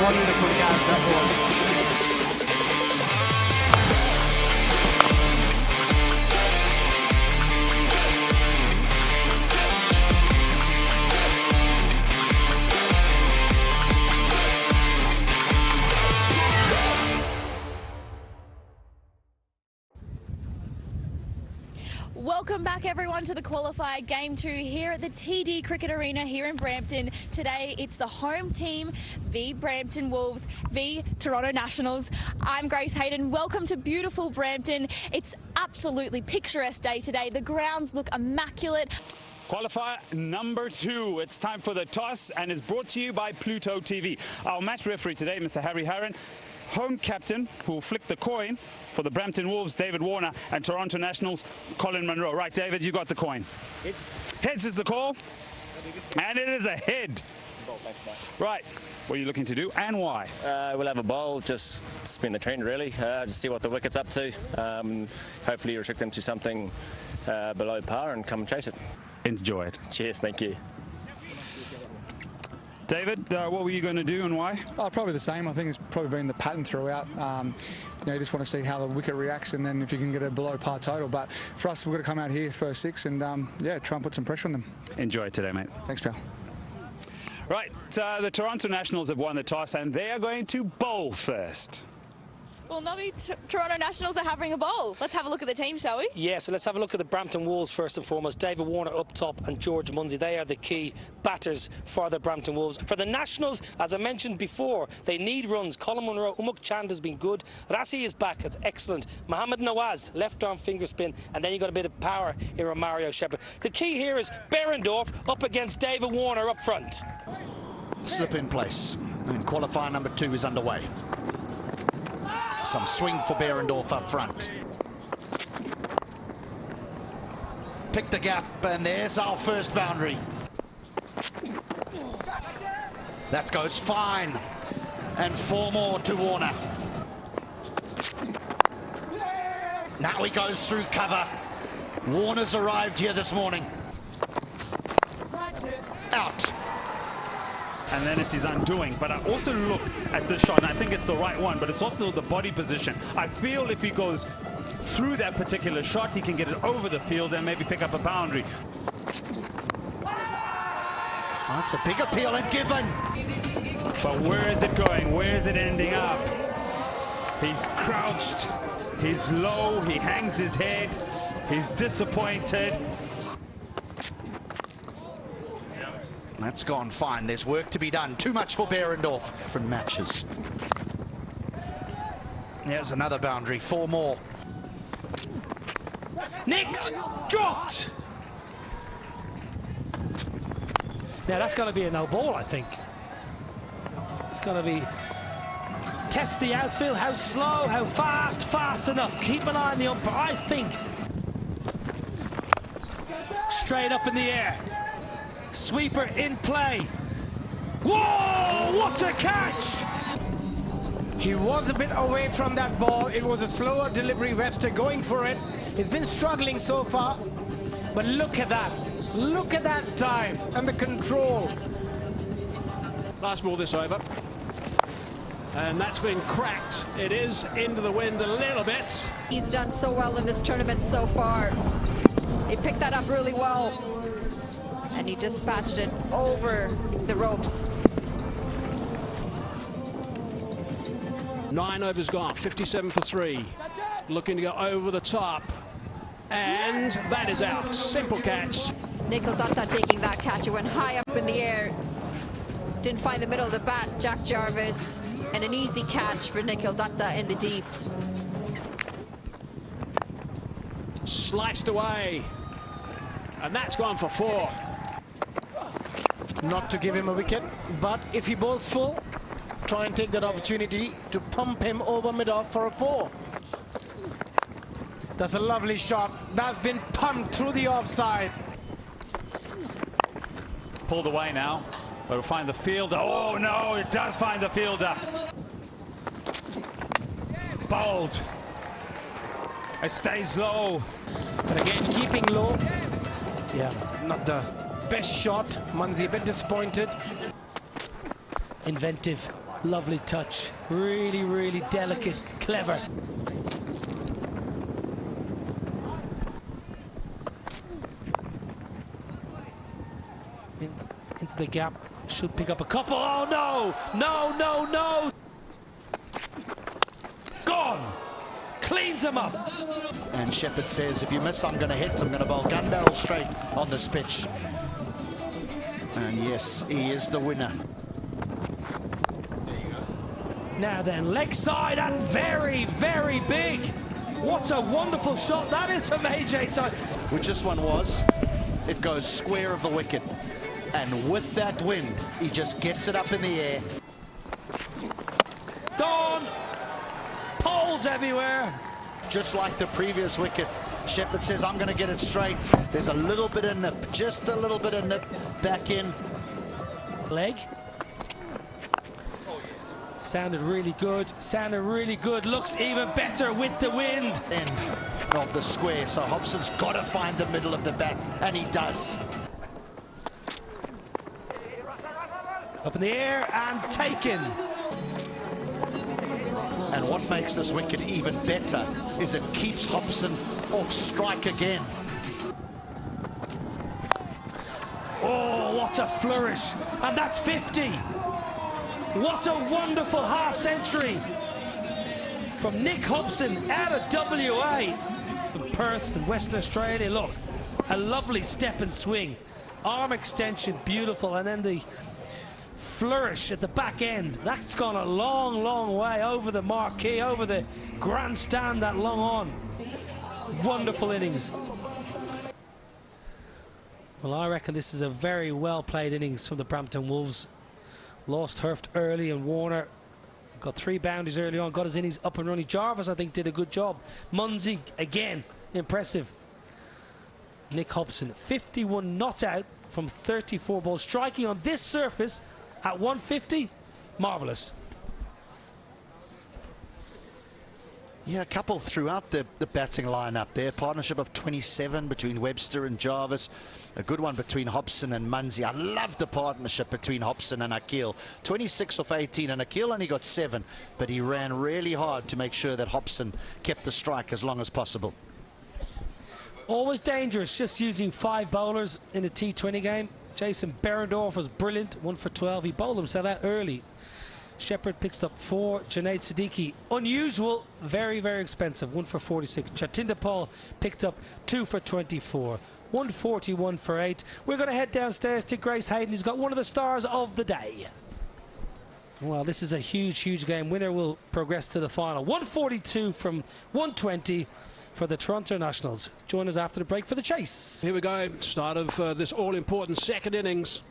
wonderful game that was. Welcome back everyone to the Qualifier Game 2 here at the TD Cricket Arena here in Brampton. Today it's the home team v Brampton Wolves v Toronto Nationals. I'm Grace Hayden. Welcome to beautiful Brampton. It's absolutely picturesque day today. The grounds look immaculate. Qualifier number 2. It's time for the toss and is brought to you by Pluto TV. Our match referee today, Mr. Harry Harron. Home captain who will flick the coin for the Brampton Wolves, David Warner, and Toronto Nationals, Colin Munro. Right, David, you got the coin. Heads is the call, and it is a head. Right, what are you looking to do and why? We'll have a bowl, just spin the trend really, just see what the wicket's up to. Hopefully restrict them to something below par and come and chase it. Enjoy it. Cheers, thank you. David, what were you going to do and why? Probably the same. I think it's probably been the pattern throughout. You just want to see how the wicket reacts and then if you can get a below par total. But for us, we've got to come out here first 6 and, yeah, try and put some pressure on them. Enjoy it today, mate. Thanks, pal. Right, the Toronto Nationals have won the toss and they are going to bowl first. Well, maybe Toronto Nationals are having a bowl. Let's have a look at the team, shall we? Yeah, so let's have a look at the Brampton Wolves first and foremost. David Warner up top and George Munsey. They are the key batters for the Brampton Wolves. For the Nationals, as I mentioned before, they need runs. Colin Munro, Umuk Chand has been good. Rassi is back, that's excellent. Mohamed Nawaz, left arm finger spin, and then you got a bit of power in Romario Shepherd. The key here is Behrendorff up against David Warner up front. Slip in place, and qualifier number 2 is underway. Some swing for Behrendorff up front. Pick the gap, and there's our first boundary. That goes fine. And 4 more to Warner. Now he goes through cover. Warner's arrived here this morning. Out. And then it's his undoing. But I also look at this shot, and I think it's the right one, but it's also the body position. I feel if he goes through that particular shot, he can get it over the field and maybe pick up a boundary. That's a big appeal and given. But where is it going? Where is it ending up? He's crouched, he's low, he hangs his head, he's disappointed. That's gone fine. There's work to be done. Too much for Behrendorff from matches. There's another boundary. 4 more. Nicked! Dropped! Now that's going to be a no ball, I think. It's going to be test the outfield, how slow, how fast enough. Keep an eye on the umpire, I think. Straight up in the air. Sweeper in play. Whoa, what a catch! He was a bit away from that ball. It was a slower delivery. Webster going for it. He's been struggling so far. But look at that. Look at that dive and the control. Last ball this over. And that's been cracked. It is into the wind a little bit. He's done so well in this tournament so far. He picked that up really well. And he dispatched it over the ropes. 9 overs gone, 57 for 3. Looking to go over the top. And that is out. Simple catch. Nikhil Datta taking that catch. It went high up in the air. Didn't find the middle of the bat. Jack Jarvis. And an easy catch for Nikhil Datta in the deep. Sliced away. And that's gone for 4. Not to give him a wicket, but if he bowls full, try and take that opportunity to pump him over mid-off for a 4. That's a lovely shot. That's been pumped through the offside. Pulled away now. It'll find the fielder. Oh no, it does find the fielder. Bowled. It stays low. But again, keeping low. Yeah, not the best shot. Munsey a bit disappointed. Inventive. Lovely touch. Really, really delicate, clever. Into the gap. Should pick up a couple. Oh, no! No, no, no! Gone! Cleans him up. And Shepherd says, if you miss, I'm going to hit. I'm going to bowl gun barrel straight on this pitch. And yes, he is the winner. Now then, leg side and very, very big. What a wonderful shot that is from AJ Time. Which this one was. It goes square of the wicket. And with that wind, he just gets it up in the air. Gone! Poles everywhere. Just like the previous wicket. Shepherd says, I'm going to get it straight. There's a little bit of nip, just a little bit of nip back in. Leg. Sounded really good. Sounded really good. Looks even better with the wind. End of the square. So Hobson's got to find the middle of the bat, and he does. Up in the air and taken. And what makes this wicket even better is it keeps Hobson off strike again. Oh, what a flourish. And that's 50. What a wonderful half century from Nick Hobson out of WA. From Perth and Western Australia. Look, a lovely step and swing. Arm extension, beautiful. And then the flourish at the back end. That's gone a long, long way over the marquee, over the grandstand, that long on. Wonderful innings. Well, I reckon this is a very well played innings from the Brampton Wolves. Lost Hurft early, and Warner got 3 boundaries early on, got his innings up and running. Jarvis, I think, did a good job. Munsey, again, impressive. Nick Hobson, 51 not out from 34 balls. Striking on this surface at 150, marvellous. Yeah, a couple throughout the batting lineup there. Partnership of 27 between Webster and Jarvis. A good one between Hobson and Munsey. I love the partnership between Hobson and Akil. 26 off 18, and Akil only got 7, but he ran really hard to make sure that Hobson kept the strike as long as possible. Always dangerous just using 5 bowlers in a T20 game. Jason Berendorf was brilliant, 1 for 12. He bowled himself out early. Shepherd picks up 4. Junaid Siddiqui, unusual, very, very expensive, 1 for 46. Chatinda Paul picked up 2 for 24. 141 for 8. We're going to head downstairs to Grace Hayden, who's got one of the stars of the day. Well, this is a huge, huge game. Winner will progress to the final. 142 from 120 for the Toronto Nationals. Join us after the break for the chase. Here we go, start of this all-important second innings.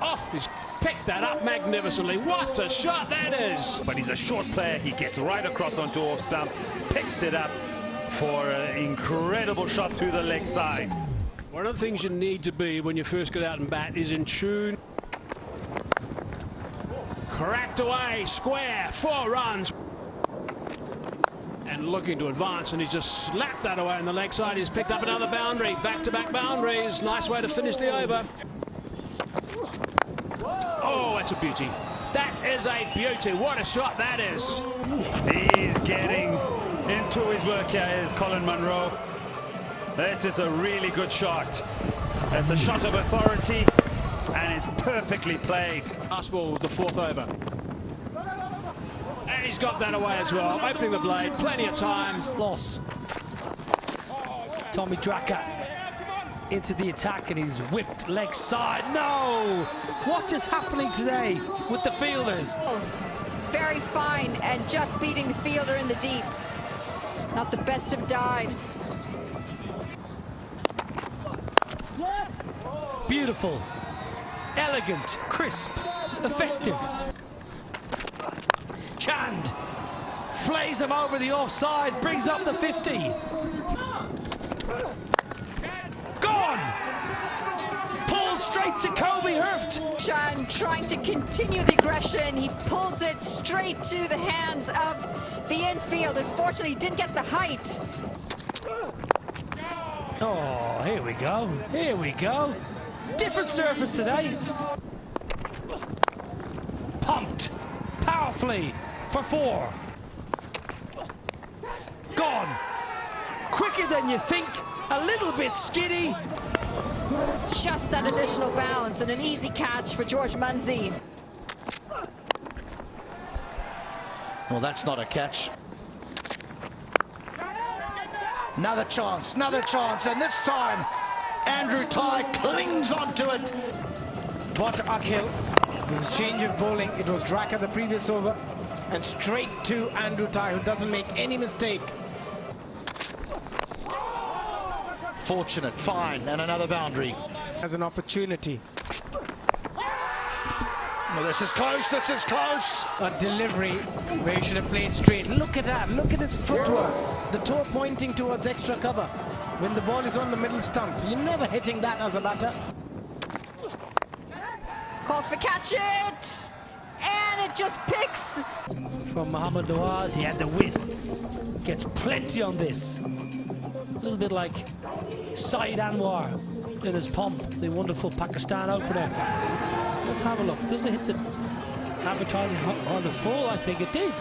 Oh, he's picked that up magnificently. What a shot that is! But he's a short player. He gets right across onto off stump, picks it up for an incredible shot through the leg side. One of the things you need to be when you first get out and bat is in tune. Cracked away, square, 4 runs. And looking to advance, and he's just slapped that away on the leg side. He's picked up another boundary, back-to-back boundaries. Nice way to finish the over. Oh, that's a beauty. That is a beauty. What a shot that is. He's getting into his work here, is Colin Munro. This is a really good shot. It's a shot of authority, and it's perfectly played. Last ball with the 4th over. And he's got that away as well. Opening the blade, plenty of time. Loss. Tommy Draka into the attack, and he's whipped leg side. No! What is happening today with the fielders? Very fine and just beating the fielder in the deep. Not the best of dives. Beautiful, elegant, crisp, effective. Chand flays him over the offside, brings up the 50. Gone! Pulled straight to Kobe Hurft. Chand trying to continue the aggression. He pulls it straight to the hands of the infield. Unfortunately, he didn't get the height. Oh, here we go. Here we go. different surface today. Pumped powerfully for 4. Gone. Quicker than you think, a little bit skiddy. Just that additional bounce and an easy catch for George Munsey. Well, that's not a catch. Another chance, and this time Andrew Ty clings onto it. But Akhil, this change of bowling, it was Draka the previous over, and straight to Andrew Ty, who doesn't make any mistake. Fortunate, fine, and another boundary. As an opportunity. Well, this is close, A delivery where he should have played straight. Look at that, look at his footwork. The toe pointing towards extra cover when the ball is on the middle stump. You're never hitting that as a batter. Calls for catch it, and it just picks. From Mohammad Nawaz, he had the width. Gets plenty on this. A little bit like Saeed Anwar in his pump, the wonderful Pakistan opener. Let's have a look. Does it hit the advertising on the full? I think it did.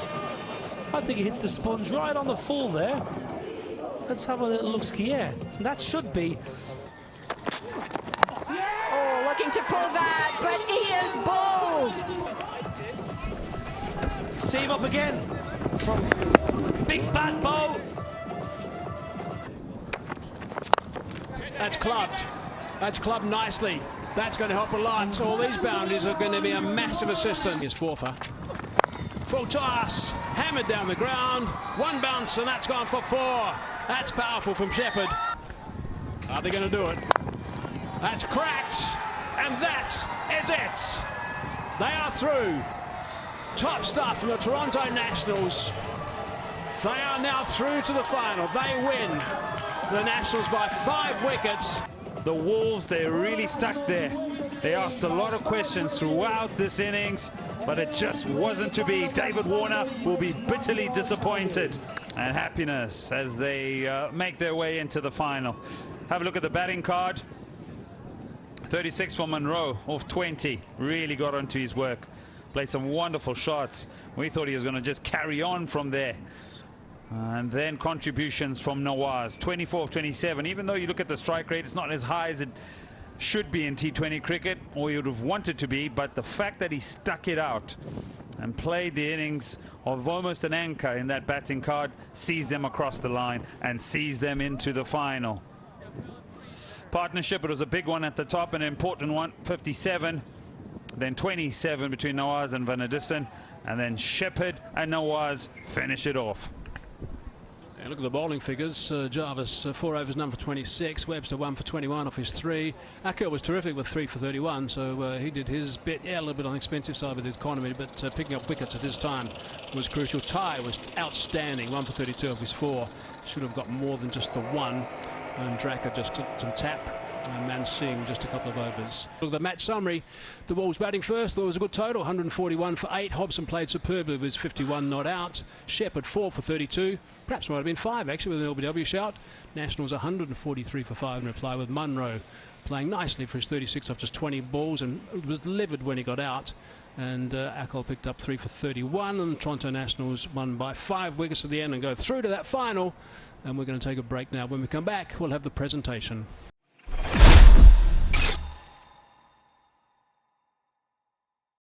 I think it hits the sponge right on the full there. Let's have a little look-ski here. That should be. Oh, looking to pull that, but he is bold. See him up again from Big Bat Bow. That's clubbed. That's clubbed nicely. That's going to help a lot. All these boundaries are going to be a massive assistance. Here's Forfa. Full toss. Hammered down the ground. One bounce, and that's gone for 4. That's powerful from Shepherd. Are they going to do it? That's cracked. And that is it. They are through. Top stuff from the Toronto Nationals. They are now through to the final. They win the Nationals by 5 wickets. The Wolves, they're really stuck there. They asked a lot of questions throughout this innings, but it just wasn't to be. David Warner will be bitterly disappointed, and happiness as they make their way into the final. Have a look at the batting card. 36 for Monroe, off 20. Really got onto his work. Played some wonderful shots. We thought he was going to just carry on from there. And then contributions from Nawaz, 24 of 27. Even though you look at the strike rate, it's not as high as it should be in T20 cricket, or you would have wanted to be, but the fact that he stuck it out and played the innings of almost an anchor in that batting card sees them across the line and sees them into the final. Partnership, it was a big one at the top, an important one, 57. Then 27 between Nawaz and Vanadisson, and then Shepherd and Nawaz finish it off. And look at the bowling figures. Jarvis 4 overs, none for 26. Webster 1 for 21 off his 3. Akhil was terrific with 3 for 31, so he did his bit. Yeah, a little bit on the expensive side with his economy, but picking up wickets at his time was crucial. Ty was outstanding, 1 for 32 off his 4. Should have got more than just the 1. And Draka just took some tap. And Man Singh just a couple of overs. Look at the match summary. The Wolves batting first. There was a good total, 141 for 8. Hobson played superbly with his 51 not out. Shepherd 4 for 32. Perhaps might have been 5 actually with an LBW shout. Nationals 143 for 5 in reply, with Munro playing nicely for his 36 off just 20 balls and was livid when he got out. And Akhil picked up 3 for 31, and the Toronto Nationals won by 5 wickets at the end and go through to that final. And we're going to take a break now. When we come back, we'll have the presentation.